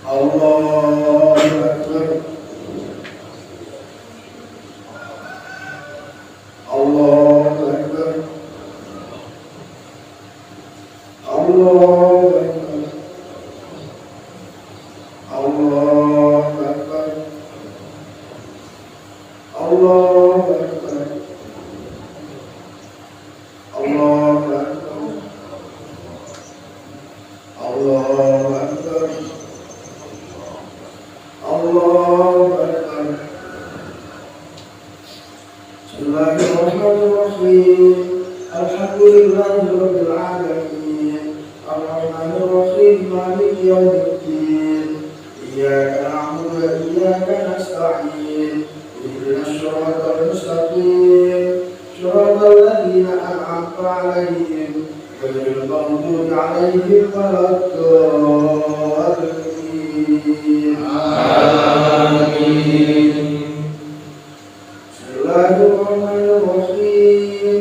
Allahu Akbar. Allahu Akbar. Allahu Akbar. Allahu Akbar. Allahu Akbar. Allahu Akbar. Allahu Akbar. Allahu Akbar. Bismillahirrahmanirrahim. Alhamdulillahi rabbil alamin. Ar-Rahmanir-Rahim. Maliki yaumiddin. Iyyaka na'budu wa iyyaka nasta'in. Ihdinas siratal mustaqim. Shiratal ladzina an'amta 'alaihim ghairil maghdubi 'alaihim waladdallin. Amin. Bismillahirrahmanirrahim.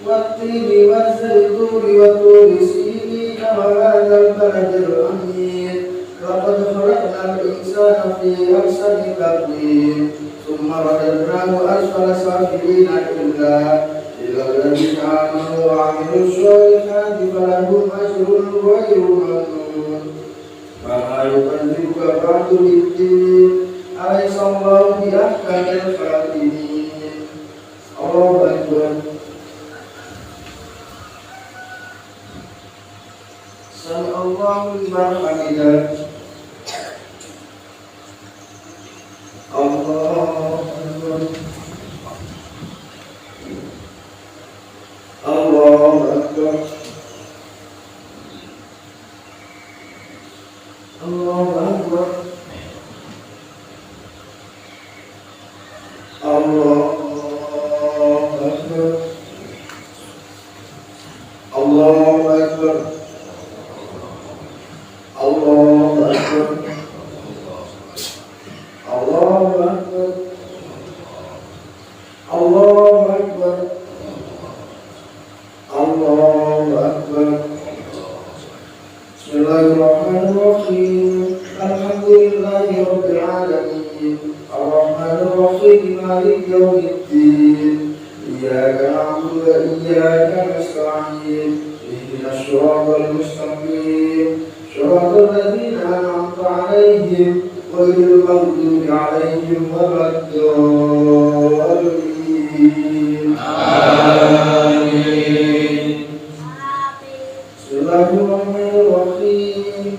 Wat-tini waz-zaytuni wat-turi sinin wa hadzal baladil amin. Laqad khalaqnal insana fi ahsani taqwim. Tsumma radadnahu asfala safilina illa alladhina amanu wa 'amilus solihati falahum ajrun ghairu mamnun. Fama yukadzibuka ba'du bid-din. Alaysa Allahu bi ahkamil hakimin. Allahu Akbar. Sami Allahu liman hamidah. Allahu Akbar. Allahu Akbar. Allahu Akbar. Allahu Akbar. Allahu Akbar. Allahu Akbar. Allahu Akbar. Allahu Akbar. Allahu Akbar. Bismillahirrahmanirrahim. Alhamdulillahi rabbil alamin. Ar-Rahmanir-Rahim. Maliki yaumiddin. Iyyaka na'budu wa iyyaka nasta'in. Ihdinas siratal mustaqim. Shiratal ladzina an'amta 'alaihim ghairil maghdubi 'alaihim waladdallin. Amin. Bismillahirrahmanirrahim.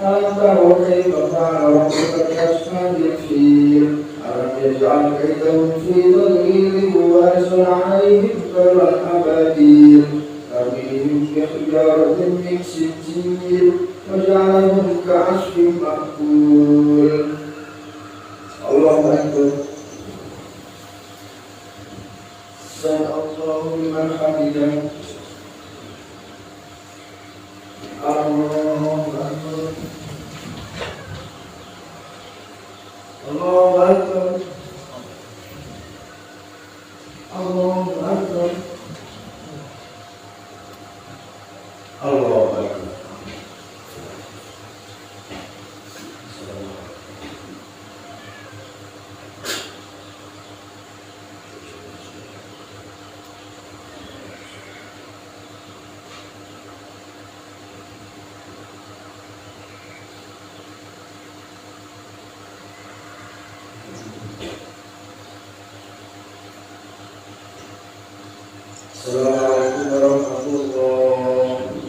Alam tara kaifa fa'ala rabbuka bi ashabil fil. Alam yaj'al kaydahum fi tadlil wa arsala 'alaihim tayran ababil tarmihim bi hijaratin min sijil wa ja'alahum ka'asfin ma'kul. Allahu Akbar. Sami Allahu liman hamidah. Allahu Akbar. Allahu Akbar. Allahu Akbar. Allahu Akbar. Assalamualaikum warahmatullahi.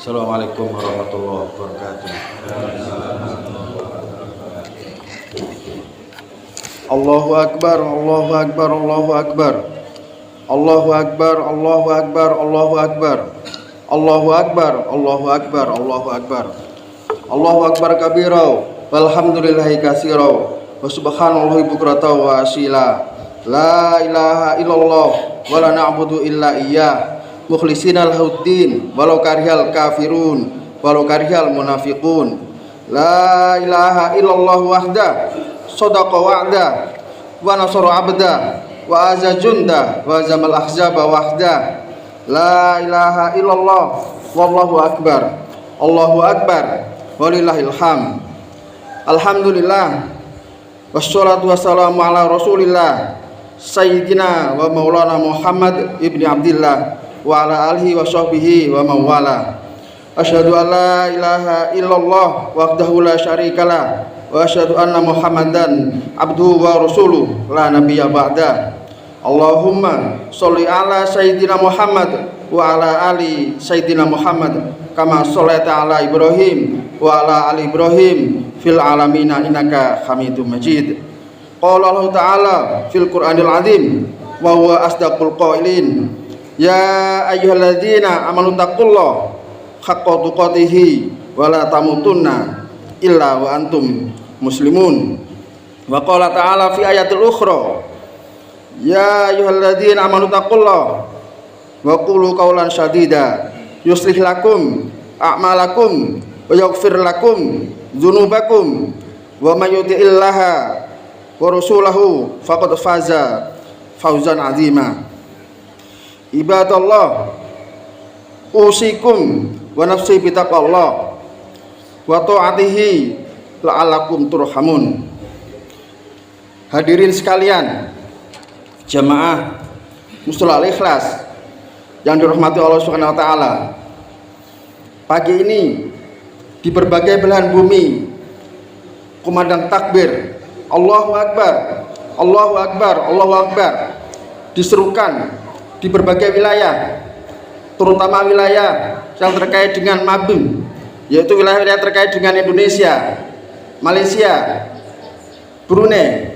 Assalamualaikum warahmatullahi wabarakatuh. Allahu akbar, Allahu akbar, Allahu akbar. Allahu akbar, Allahu akbar, Allahu akbar. Allahu akbar, Allahu akbar, Allahu akbar. Allahu akbar kabira, walhamdulillahi katsira, wa subhanallahi bukratan wa asila. La ilaha illallah wa la na'budu illa iyyah, mukhlishina lahuddin walau karihal kafirun, walau karihal munafiqun. La ilaha illallah wahda, sadaqa wa'da, wa nasara 'abda, wa azza junda, wa zamal ahzaba wahda. La ilaha illallah, wallahu akbar. Allahu akbar, walillahil hamd. Alhamdulillah, wassalatu wassalamu ala rasulillah sayyidina wa maulana Muhammad ibni Abdillah wa ala alihi wa sahbihi wa mawala. Asyhadu an la ilaha illallah wahdahu la syarikalah, wa asyhadu anna Muhammadan abduhu wa rasuluh la nabiyya ba'da. Allahumma sholli ala sayyidina Muhammad wa ala ali sayyidina Muhammad kama shallaita ala Ibrahim wa ala ali Ibrahim fil alamin innaka Hamidum Majid. Qala Allah Ta'ala fil Qur'anil Azim wa huwa asdaqul qailin. Ya ayyuhalladzina amanu taqullaha haqqa tuqatih wa la tamutunna illa wa antum muslimun. Wa qala ta'ala fi ayatil ukhra, ya ayyuhalladzina amanu taqullaha wa qulu qawlan sadida yuslih lakum a'malakum wa yaghfir lakum dzunubakum wa may yuti'illaha wa rasulahu faqad faza fawzan azima. Ibadallah, usikum wa nafsi bitaqwallah wa ta'atihi la'allakum turhamun. Hadirin sekalian, jamaah Mushola Al-Ikhlas yang dirahmati Allah Subhanahu wa taala. Pagi ini di berbagai belahan bumi kumandang takbir Allahu akbar, Allahu akbar, Allahu akbar diserukan di berbagai wilayah, terutama wilayah yang terkait dengan Mabung, yaitu wilayah-wilayah terkait dengan Indonesia, Malaysia, Brunei,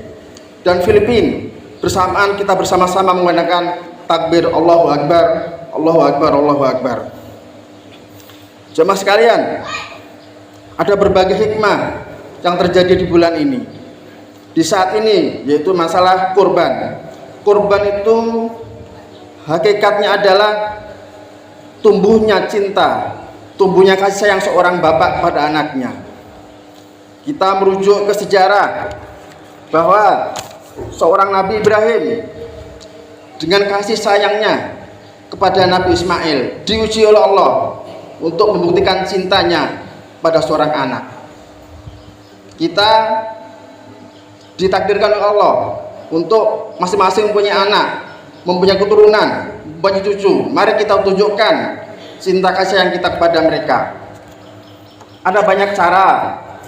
dan Filipina. Bersamaan kita bersama-sama menggunakan takbir Allahu akbar, Allahu akbar, Allahu akbar. Jemaah sekalian, ada berbagai hikmah yang terjadi di bulan ini, di saat ini, yaitu masalah kurban. Kurban itu hakikatnya adalah tumbuhnya cinta, tumbuhnya kasih sayang seorang bapak pada anaknya. Kita merujuk ke sejarah bahwa seorang Nabi Ibrahim dengan kasih sayangnya kepada Nabi Ismail diuji oleh Allah untuk membuktikan cintanya pada seorang anak. Kita ditakdirkan oleh Allah untuk masing-masing mempunyai anak, mempunyai keturunan, mempunyai cucu. Mari kita tunjukkan cinta kasih sayang kita kepada mereka. Ada banyak cara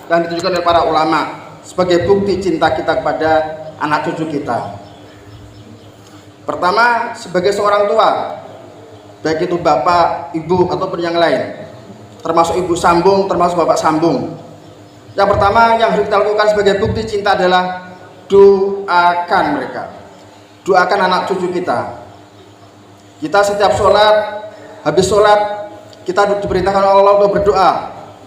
yang ditunjukkan oleh para ulama sebagai bukti cinta kita kepada anak cucu kita. Pertama, sebagai seorang tua, baik itu bapak, ibu, ataupun yang lain, termasuk ibu sambung, termasuk bapak sambung. Yang pertama yang harus kita lakukan sebagai bukti cinta adalah doakan mereka, doakan anak cucu kita. Kita setiap sholat, habis sholat, kita diperintahkan oleh Allah untuk berdoa,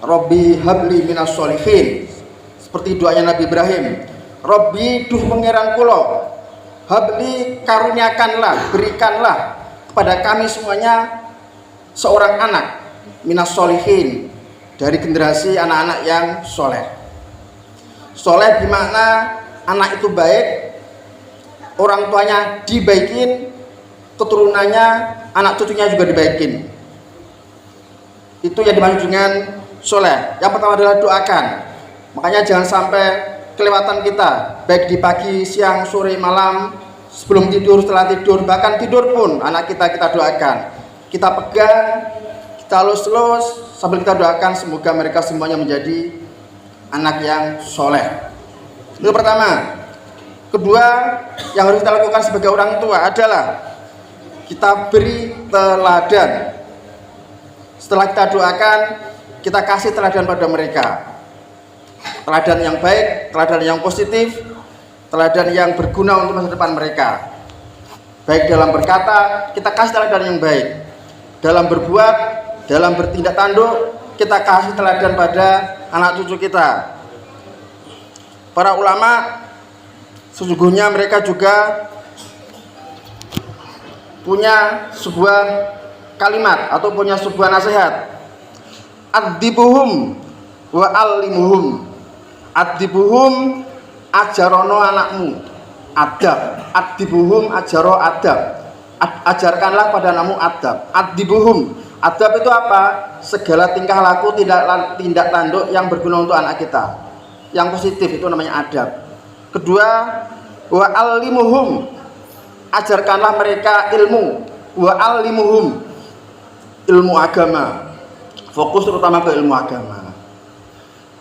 Robbi habli minas sholihin, seperti doanya Nabi Ibrahim. Robbi duh pangeran kula, habli karuniakanlah, berikanlah kepada kami semuanya seorang anak minas sholihin, dari generasi anak-anak yang soleh. Soleh dimana anak itu baik, orang tuanya dibaikin, keturunannya, anak cucunya juga dibaikin. Itu yang dimaksud dengan soleh. Yang pertama adalah doakan. Makanya jangan sampai kelewatan kita, baik di pagi, siang, sore, malam, sebelum tidur, setelah tidur, bahkan tidur pun anak kita doakan. Kita pegang, kita lus-lus sambil kita doakan semoga mereka semuanya menjadi anak yang soleh. Itu pertama. Kedua, yang harus kita lakukan sebagai orang tua adalah kita beri teladan. Setelah kita doakan, kita kasih teladan pada mereka. Teladan yang baik, teladan yang positif, teladan yang berguna untuk masa depan mereka. Baik dalam berkata, kita kasih teladan yang baik. Dalam berbuat, dalam bertindak tanduk, kita kasih teladan pada anak cucu kita. Para ulama sesungguhnya mereka juga punya sebuah kalimat atau punya sebuah nasihat. Adibuhum wa alimuhum. Adibuhum, ajarono anakmu adab. Adibuhum, ajaro adab. Ajarkanlah pada anakmu adab. Adibuhum, adab itu apa? Segala tingkah laku, tindak tanduk yang berguna untuk anak kita, yang positif, itu namanya adab. Kedua, wa alimuhum, ajarkanlah mereka ilmu. Wa alimuhum, ilmu agama, fokus terutama ke ilmu agama.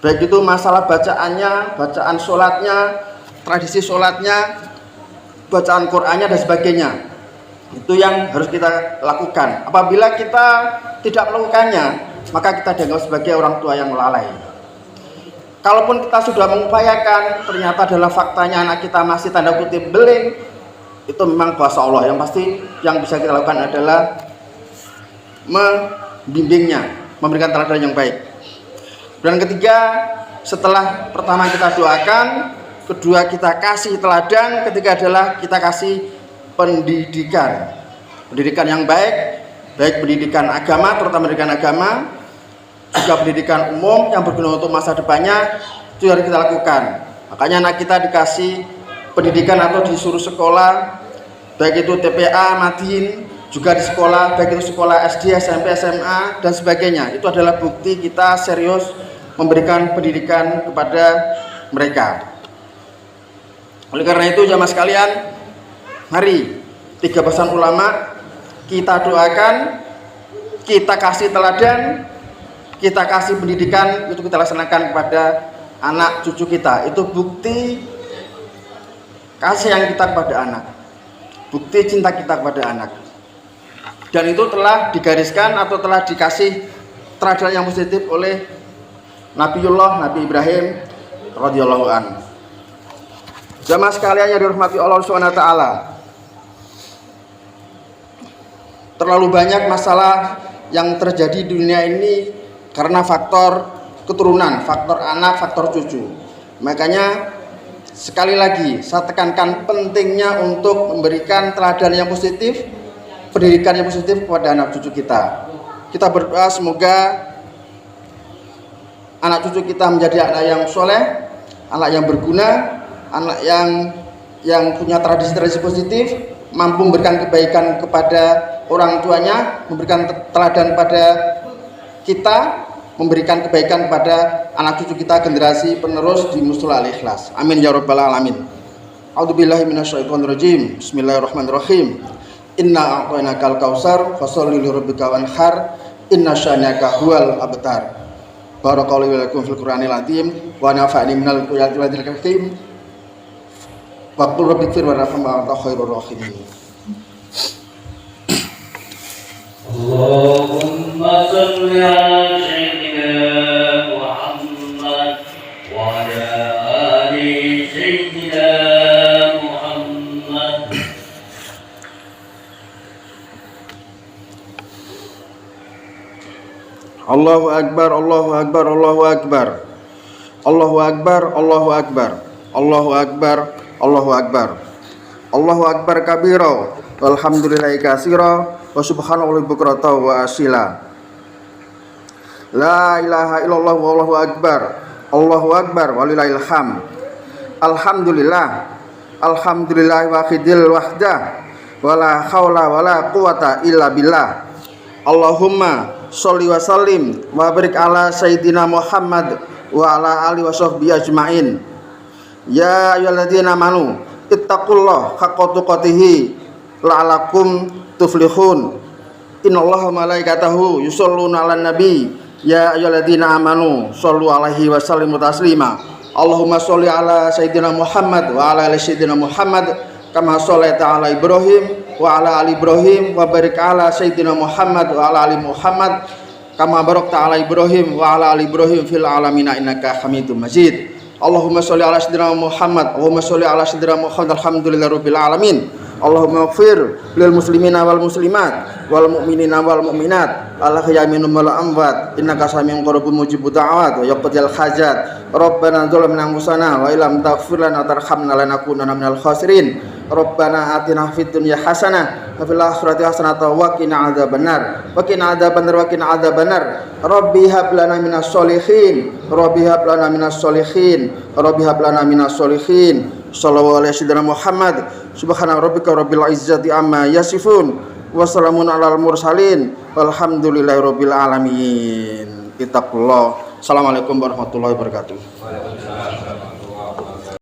Baik itu masalah bacaannya, bacaan sholatnya, tradisi sholatnya, bacaan Qur'annya dan sebagainya. Itu yang harus kita lakukan. Apabila kita tidak melakukannya, maka kita dianggap sebagai orang tua yang lalai. Kalaupun kita sudah mengupayakan, ternyata adalah faktanya anak kita masih tanda kutip beling, itu memang bahasa Allah. Yang pasti yang bisa kita lakukan adalah membimbingnya, memberikan teladan yang baik. Dan ketiga, setelah pertama kita doakan, kedua kita kasih teladan, ketiga adalah kita kasih pendidikan yang baik, baik pendidikan agama, terutama pendidikan agama, juga pendidikan umum yang berguna untuk masa depannya, itu harus kita lakukan. Makanya anak kita dikasih pendidikan atau disuruh sekolah, baik itu TPA, Madin, juga di sekolah, baik itu sekolah SD, SMP, SMA dan sebagainya. Itu adalah bukti kita serius memberikan pendidikan kepada mereka. Oleh karena itu jamaah sekalian, mari 3 pesan ulama kita doakan, kita kasih teladan, kita kasih pendidikan, itu kita laksanakan kepada anak cucu kita. Itu bukti kasih yang kita kepada anak, bukti cinta kita kepada anak. Dan itu telah digariskan atau telah dikasih teladan yang positif oleh Nabi Ibrahim radhiyallahu anhu. Jamaah sekalian yang dirahmati Allah Subhanahu wa taala, terlalu banyak masalah yang terjadi di dunia ini karena faktor keturunan, faktor anak, faktor cucu. Makanya sekali lagi saya tekankan pentingnya untuk memberikan teladan yang positif, pendidikan yang positif kepada anak cucu kita. Kita berdoa semoga anak cucu kita menjadi anak yang soleh, anak yang berguna, anak yang punya tradisi-tradisi positif, mampu memberikan kebaikan kepada orang tuanya, memberikan teladan pada kita, memberikan kebaikan kepada anak cucu kita, generasi penerus di Mustola Al-Ikhlas. Amin ya rabbal alamin. A'udzubillahi minasyaitonirrajim. Bismillahirrahmanirrahim. Inna a'tainakal kautsar fasholli lirabbika wanhar. Inna syani'aka huwal abtar. Barakallahu lakum fil Qur'anil azim wa nafa'ani minal ayatil hakim. Waqul rabbighfir warhamna wa anta khairur rahimin. Allahumma shalli ala sayyidina Muhammad wa ala ali sayyidina Muhammad. Allahu akbar, Allahu akbar, Allahu akbar. Allahu akbar, Allahu akbar. Allahu akbar, Allahu akbar. Allahu akbar kabira walhamdulillahi katsira wa subhanallahi bukrata wa asila. La ilaha illallah wallahu akbar. Allahu akbar walillahil hamd. Alhamdulillah. Alhamdulillah wahidil wahdah wala haula wala quwata illa billah. Allahumma sholli wa sallim wa barik ala sayyidina Muhammad wa ala alihi washabbihi ajmain. Ya ayyuhalladzina amanu ittaqullaha haqqa tuqatih la'allakum tuflihun. Innallaha malaikatahu yusholluna 'alan nabi. Ya ayyuhalladzina amanu shollu 'alaihi wa sallimu taslima. Allahumma sholli ala sayyidina Muhammad wa ala ali sayyidina Muhammad kama shallaita ala Ibrahim wa ala ali Ibrahim wa barik ala sayyidina Muhammad wa ala ali Muhammad kama barakta ala Ibrahim wa ala ali Ibrahim fil alamin innaka Hamidum Majid. Allahumma sholli ala sayyidina Muhammad. Allahumma sholli ala sayyidina Muhammad. Alhamdulillahirabbil alamin. Allahumma ighfir lil muslimina wal muslimat wal mu'minina wal mu'minat al ahya'i minhum wal amwat innaka samiun qaribun mujibud da'awat wa yaqdil hajat. Rabbana zalamna anfusana wa illam taghfir lana wa tarhamna lanakunanna minal khasirin. Rabbana atina fid dunya hasanah wa fil akhirati hasanah wa qina adzabannar wa qina adzabannar wa qina adzabannar. Rabbi hab lana minas sholihin. Rabbi hab lana minas sholihin. Rabbi hab lana minas sholihin. Sallallahu alaihi wasallam Muhammad. Subhana rabbika rabbil izzati amma yasifun wa salamun alal mursalin walhamdulillahi rabbil alamin. Ittaqullah. Assalamualaikum warahmatullahi wabarakatuh.